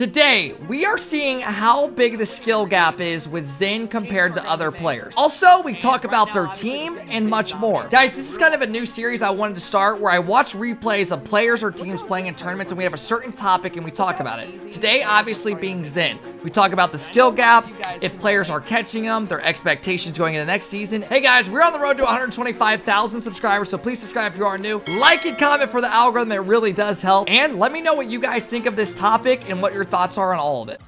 Today, we are seeing how big the skill gap is with Zen compared to other players. Also, we talk about their team and much more. Guys, this is kind of a new series I wanted to start where I watch replays of players or teams playing in tournaments and we have a certain topic and we talk about it. Today, obviously being Zen. We talk about the skill gap, if players are catching them, their expectations going into next season. Hey guys, we're on the road to 125,000 subscribers, so please subscribe if you are new. Like and comment for the algorithm, it really does help. And let me know what you guys think of this topic and what your thoughts are on all of it.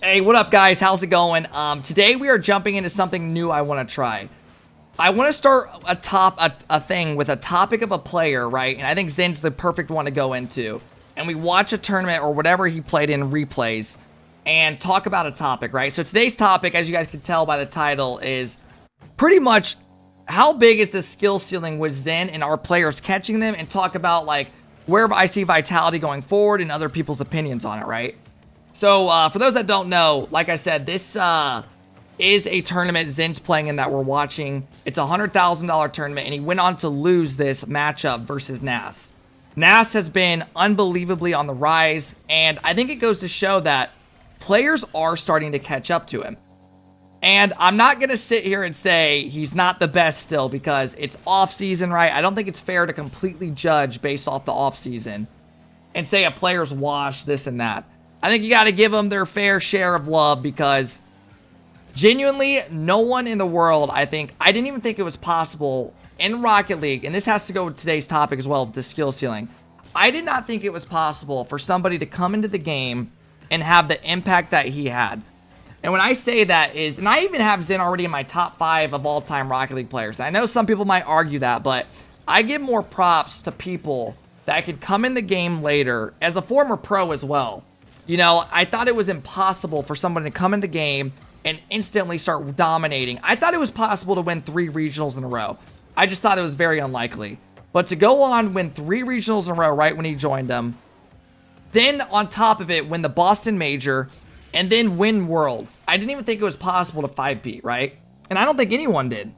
Hey, what up guys? How's it going? Today we are jumping into something new I want to try. I want to start a thing with a topic of a player, right? And I think Zen's the perfect one to go into. And we watch a tournament or whatever he played in replays and talk about a topic, right? So today's topic, as you guys can tell by the title, is pretty much how big is the skill ceiling with Zen and our players catching them, and talk about like where I see Vitality going forward and other people's opinions on it, right? So, for those that don't know, like I said, this is a tournament Zen's playing in that we're watching. It's a $100,000 tournament, and he went on to lose this matchup versus Nas. Nas has been unbelievably on the rise, and I think it goes to show that players are starting to catch up to him. And I'm not going to sit here and say he's not the best still because it's off-season, right? I don't think it's fair to completely judge based off the off-season and say a player's washed, this and that. I think you got to give them their fair share of love because genuinely, no one in the world, I didn't even think it was possible in Rocket League, and this has to go with today's topic as well, with the skill ceiling. I did not think it was possible for somebody to come into the game and have the impact that he had. And when I say that is, and I even have Zen already in my top 5 of all-time Rocket League players. I know some people might argue that, but I give more props to people that could come in the game later as a former pro as well. You know, I thought it was impossible for someone to come in the game and instantly start dominating. I thought it was possible to win 3 regionals in a row. I just thought it was very unlikely. But to go on, win 3 regionals in a row right when he joined them, then on top of it, win the Boston Major, and then win Worlds. I didn't even think it was possible to 5-peat, right? And I don't think anyone did.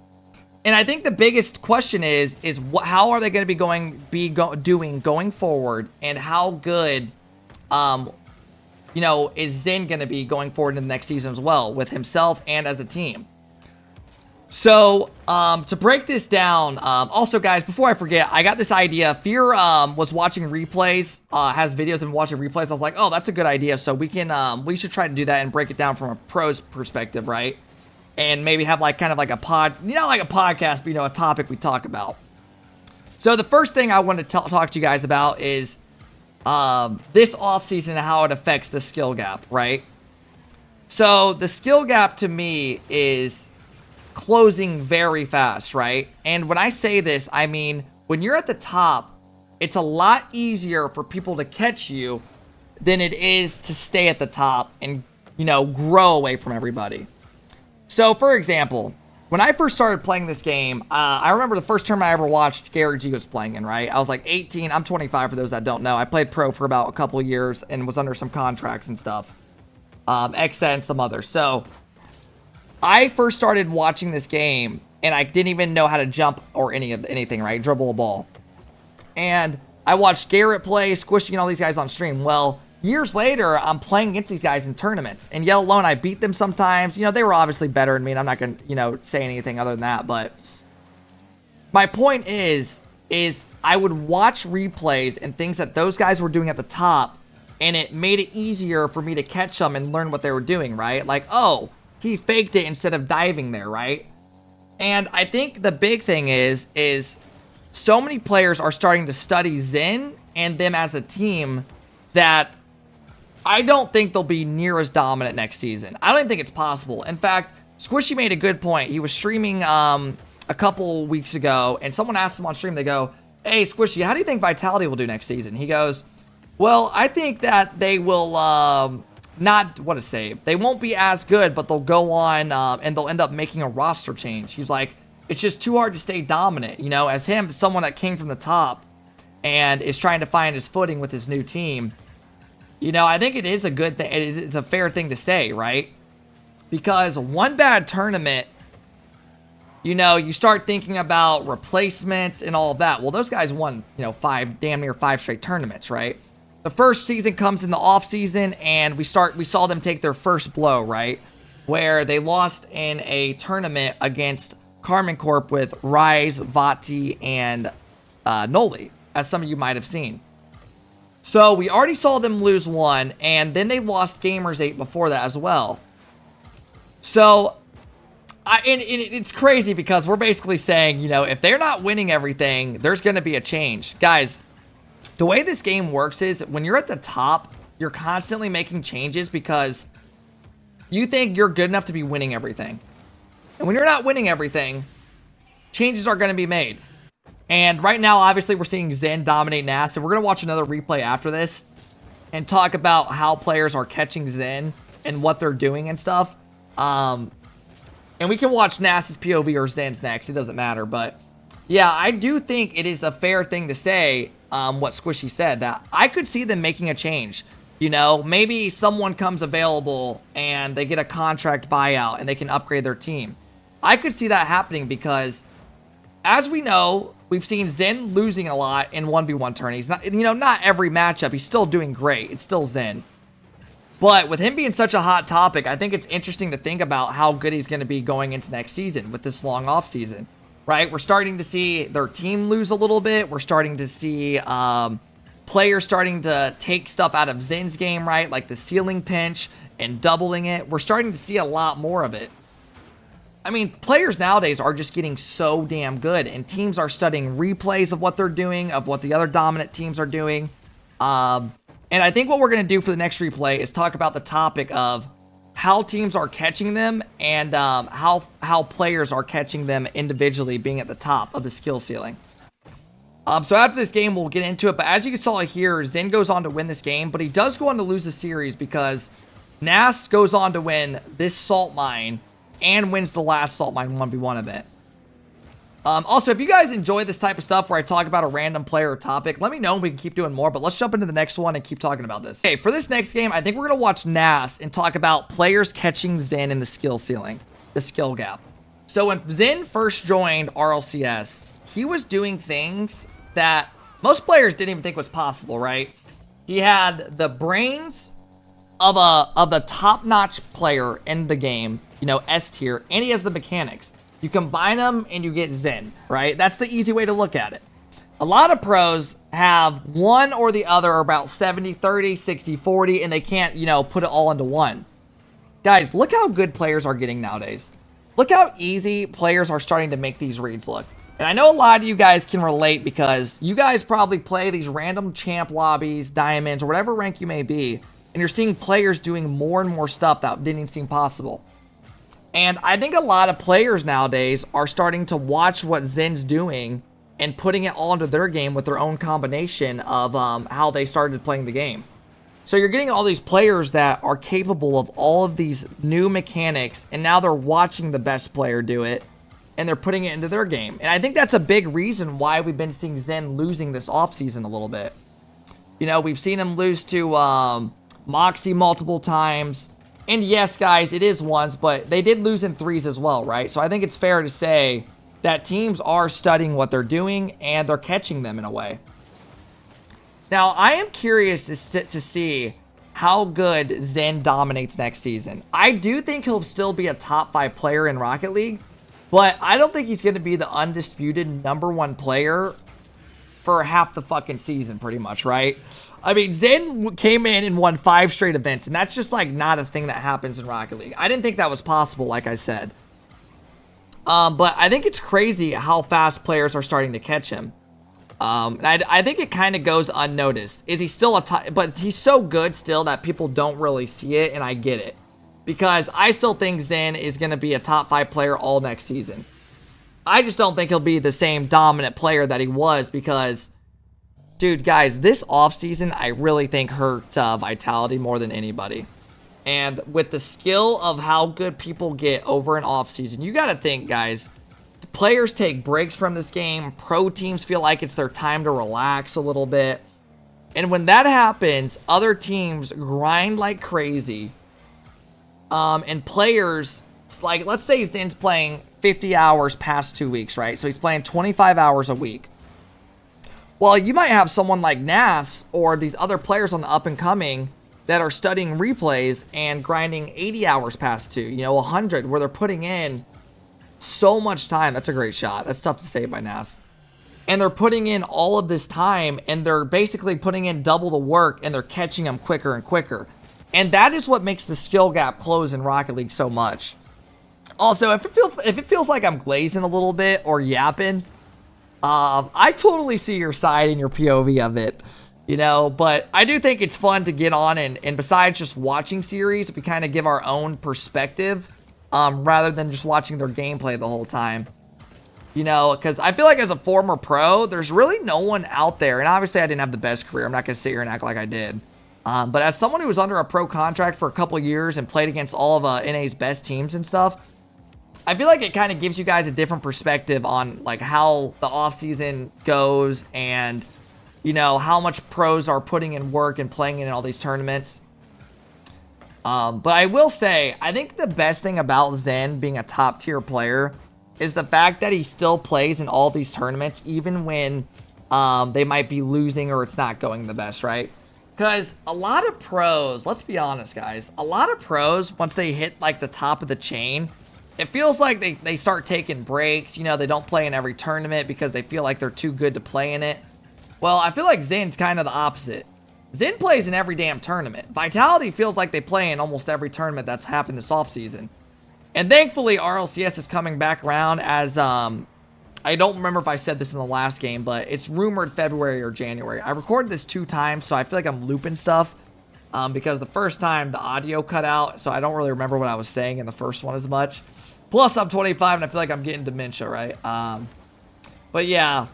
And I think the biggest question is how are they going to be doing going forward, and how good you know, is Zen going to be going forward in the next season as well, with himself and as a team? So, to break this down, also, guys, before I forget, I got this idea. Fear was watching replays, has videos and watching replays. I was like, oh, that's a good idea. So we should try to do that and break it down from a pro's perspective, right? And maybe have like kind of like a like a podcast, but you know, a topic we talk about. So the first thing I want to talk to you guys about is this offseason and how it affects the skill gap, right? So the skill gap to me is closing very fast, right? And when I say this, I mean, when you're at the top, it's a lot easier for people to catch you than it is to stay at the top and, you know, grow away from everybody. So, for example, when I first started playing this game, I remember the first tournament I ever watched Gary G was playing in, right? I was like 18. I'm 25 for those that don't know. I played pro for about a couple years and was under some contracts and stuff. XN and some others. So, I first started watching this game, and I didn't even know how to jump or anything, right? Dribble a ball. And I watched Garrett play, Squishy, and all these guys on stream. Well, years later, I'm playing against these guys in tournaments. And yet alone, I beat them sometimes. You know, they were obviously better than me, and I'm not going to, you know, say anything other than that. But my point is I would watch replays and things that those guys were doing at the top, and it made it easier for me to catch them and learn what they were doing, right? Like, oh, he faked it instead of diving there, right? And I think the big thing is so many players are starting to study Zen and them as a team that I don't think they'll be near as dominant next season. I don't even think it's possible. In fact, Squishy made a good point. He was streaming a couple weeks ago, and someone asked him on stream, they go, hey, Squishy, how do you think Vitality will do next season? He goes, well, I think that they will they won't be as good, but they'll go on and they'll end up making a roster change. He's like, it's just too hard to stay dominant, you know, as him, someone that came from the top and is trying to find his footing with his new team. You know, I think it is a good thing. It's a fair thing to say, right? Because one bad tournament, you know, you start thinking about replacements and all of that. Well, those guys won, you know, damn near five straight tournaments, right? the first season comes in the off season, and we saw them take their first blow, right? Where they lost in a tournament against Carmen Corp with Rise, Vati, and Noli, as some of you might have seen. So we already saw them lose one, and then they lost Gamers 8 before that as well. So, it's crazy because we're basically saying, you know, if they're not winning everything, there's going to be a change. Guys, the way this game works is when you're at the top, you're constantly making changes because you think you're good enough to be winning everything. And when you're not winning everything, changes are going to be made. And right now, obviously, we're seeing Zen dominate NAS. And we're going to watch another replay after this and talk about how players are catching Zen and what they're doing and stuff. And we can watch NAS's POV or Zen's next. It doesn't matter. But yeah, I do think it is a fair thing to say what Squishy said, that I could see them making a change. You know, maybe someone comes available and they get a contract buyout and they can upgrade their team. I could see that happening because, as we know, we've seen Zen losing a lot in 1v1 tourneys. Not, you know, not every matchup. He's still doing great. It's still Zen. But with him being such a hot topic, I think it's interesting to think about how good he's going to be going into next season with this long off season, right? We're starting to see their team lose a little bit. We're starting to see players starting to take stuff out of Zen's game, right? Like the ceiling pinch and doubling it. We're starting to see a lot more of it. I mean, players nowadays are just getting so damn good, and teams are studying replays of what they're doing, of what the other dominant teams are doing. And I think what we're going to do for the next replay is talk about the topic of how teams are catching them and how players are catching them individually, being at the top of the skill ceiling. So after this game, we'll get into it. But as you saw here, Zen goes on to win this game, but he does go on to lose the series because NAS goes on to win this salt mine and wins the last salt mine 1v1 event. Also, if you guys enjoy this type of stuff where I talk about a random player or topic, let me know and we can keep doing more. But let's jump into the next one and keep talking about this. Okay, for this next game, I think we're going to watch NAS and talk about players catching Zen in the skill ceiling, the skill gap. So when Zen first joined RLCS, he was doing things that most players didn't even think was possible, right? He had the brains of a top-notch player in the game, you know, S tier, and he has the mechanics. You combine them and you get Zen, right? That's the easy way to look at it. A lot of pros have one or the other, about 70-30, 60-40, and they can't, you know, put it all into one. Guys, look how good players are getting nowadays. Look how easy players are starting to make these reads look. And I know a lot of you guys can relate because you guys probably play these random champ lobbies, diamonds, or whatever rank you may be, and you're seeing players doing more and more stuff that didn't even seem possible. And I think a lot of players nowadays are starting to watch what Zen's doing and putting it all into their game with their own combination of how they started playing the game. So you're getting all these players that are capable of all of these new mechanics, and now they're watching the best player do it, and they're putting it into their game. And I think that's a big reason why we've been seeing Zen losing this offseason a little bit. You know, we've seen him lose to Moxie multiple times. And yes, guys, it is ones, but they did lose in threes as well, right? So I think it's fair to say that teams are studying what they're doing and they're catching them in a way. Now, I am curious to see how good Zen dominates next season. I do think he'll still be a top 5 player in Rocket League, but I don't think he's going to be the undisputed #1 player for half the fucking season, pretty much, right? I mean, Zen came in and won 5 straight events, and that's just, like, not a thing that happens in Rocket League. I didn't think that was possible, like I said. But I think it's crazy how fast players are starting to catch him. And I think it kind of goes unnoticed. Is he still a top... But he's so good still that people don't really see it, and I get it. Because I still think Zen is going to be a top 5 player all next season. I just don't think he'll be the same dominant player that he was because... Dude, guys, this offseason, I really think hurt Vitality more than anybody. And with the skill of how good people get over an offseason, you got to think, guys, the players take breaks from this game. Pro teams feel like it's their time to relax a little bit. And when that happens, other teams grind like crazy. And players, like, let's say Zen's playing 50 hours past 2 weeks, right? So he's playing 25 hours a week. Well, you might have someone like Nas or these other players on the up and coming that are studying replays and grinding 80 hours past 2, you know, 100, where they're putting in so much time. That's a great shot. That's tough to save by Nas. And they're putting in all of this time, and they're basically putting in double the work, and they're catching them quicker and quicker. And that is what makes the skill gap close in Rocket League so much. Also, if it feels like I'm glazing a little bit or yapping, I totally see your side and your POV of it, you know, but I do think it's fun to get on and besides just watching series, we kind of give our own perspective, rather than just watching their gameplay the whole time, you know, because I feel like as a former pro, there's really no one out there, and obviously I didn't have the best career. I'm not going to sit here and act like I did, but as someone who was under a pro contract for a couple years and played against all of NA's best teams and stuff, I feel like it kind of gives you guys a different perspective on like how the offseason goes and, you know, how much pros are putting in work and playing in all these tournaments. But I will say, I think the best thing about Zen being a top tier player is the fact that he still plays in all these tournaments, even when they might be losing or it's not going the best, right? Because a lot of pros, let's be honest, guys, a lot of pros, once they hit like the top of the chain, it feels like they start taking breaks. You know, they don't play in every tournament because they feel like they're too good to play in it. Well, I feel like Zen's kind of the opposite. Zen plays in every damn tournament. Vitality feels like they play in almost every tournament that's happened this offseason. And thankfully, RLCS is coming back around as, I don't remember if I said this in the last game, but it's rumored February or January. I recorded this 2 times, so I feel like I'm looping stuff. Because the first time the audio cut out, so I don't really remember what I was saying in the first one as much. Plus, I'm 25, and I feel like I'm getting dementia, right? But yeah,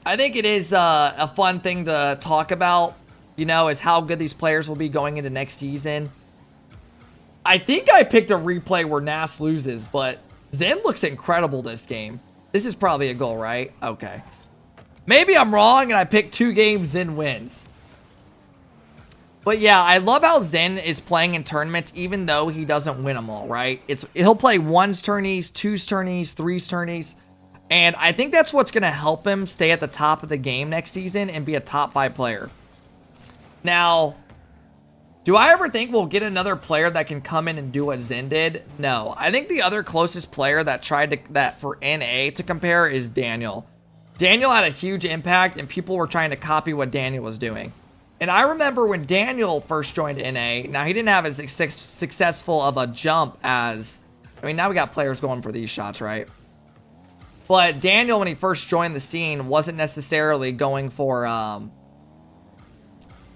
I think it is a fun thing to talk about, you know, is how good these players will be going into next season. I think I picked a replay where Nas loses, but Zen looks incredible this game. This is probably a goal, right? Okay. Maybe I'm wrong, and I picked 2 games, Zen wins. But yeah, I love how Zen is playing in tournaments even though he doesn't win them all, right? He'll play 1's tourneys, 2's tourneys, 3's tourneys. And I think that's what's going to help him stay at the top of the game next season and be a top 5 player. Now, do I ever think we'll get another player that can come in and do what Zen did? No. I think the other closest player that that for NA to compare is Daniel. Daniel had a huge impact and people were trying to copy what Daniel was doing. And I remember when Daniel first joined NA, now he didn't have as successful of a jump as, I mean, now we got players going for these shots, right? But Daniel, when he first joined the scene, wasn't necessarily going for, I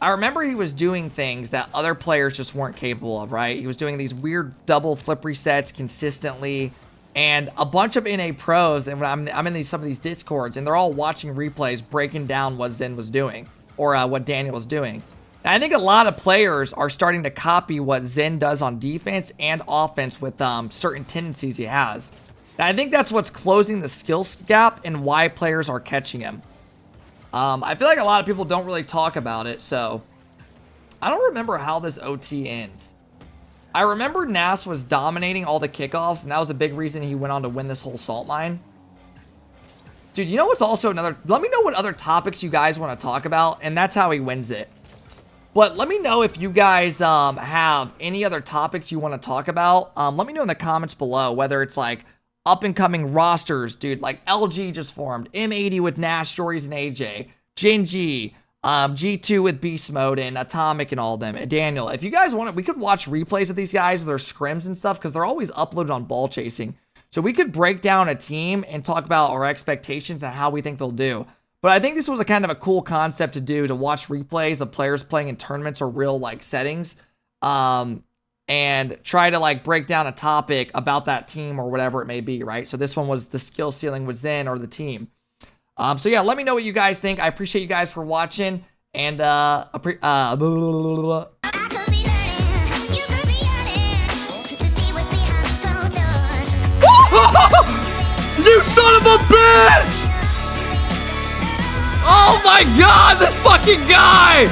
remember he was doing things that other players just weren't capable of, right? He was doing these weird double flip resets consistently. And a bunch of NA pros, and when I'm in some of these Discords, and they're all watching replays breaking down what Zen was doing. Or what Daniel was doing. And I think a lot of players are starting to copy what Zen does on defense and offense with certain tendencies he has. And I think that's what's closing the skills gap and why players are catching him. I feel like a lot of people don't really talk about it, so I don't remember how this OT ends. I remember Nas was dominating all the kickoffs, and that was a big reason he went on to win this whole salt mine. Dude, you know what's also another... Let me know what other topics you guys want to talk about, and that's how he wins it. But let me know if you guys have any other topics you want to talk about. Let me know in the comments below, whether it's like up-and-coming rosters, dude. Like LG just formed, M80 with Nash, Stories, and AJ, Genji, G2 with Beast Mode, and Atomic and all of them. And Daniel, if you guys want it, we could watch replays of these guys, their scrims and stuff, because they're always uploaded on Ball Chasing. So we could break down a team and talk about our expectations and how we think they'll do. But I think this was a kind of a cool concept to do, to watch replays of players playing in tournaments or real like settings, and try to like break down a topic about that team or whatever it may be, right? So this one was the skill ceiling with Zen or the team. So yeah, let me know what you guys think. I appreciate you guys for watching, and you son of a bitch! Oh my god, this fucking guy!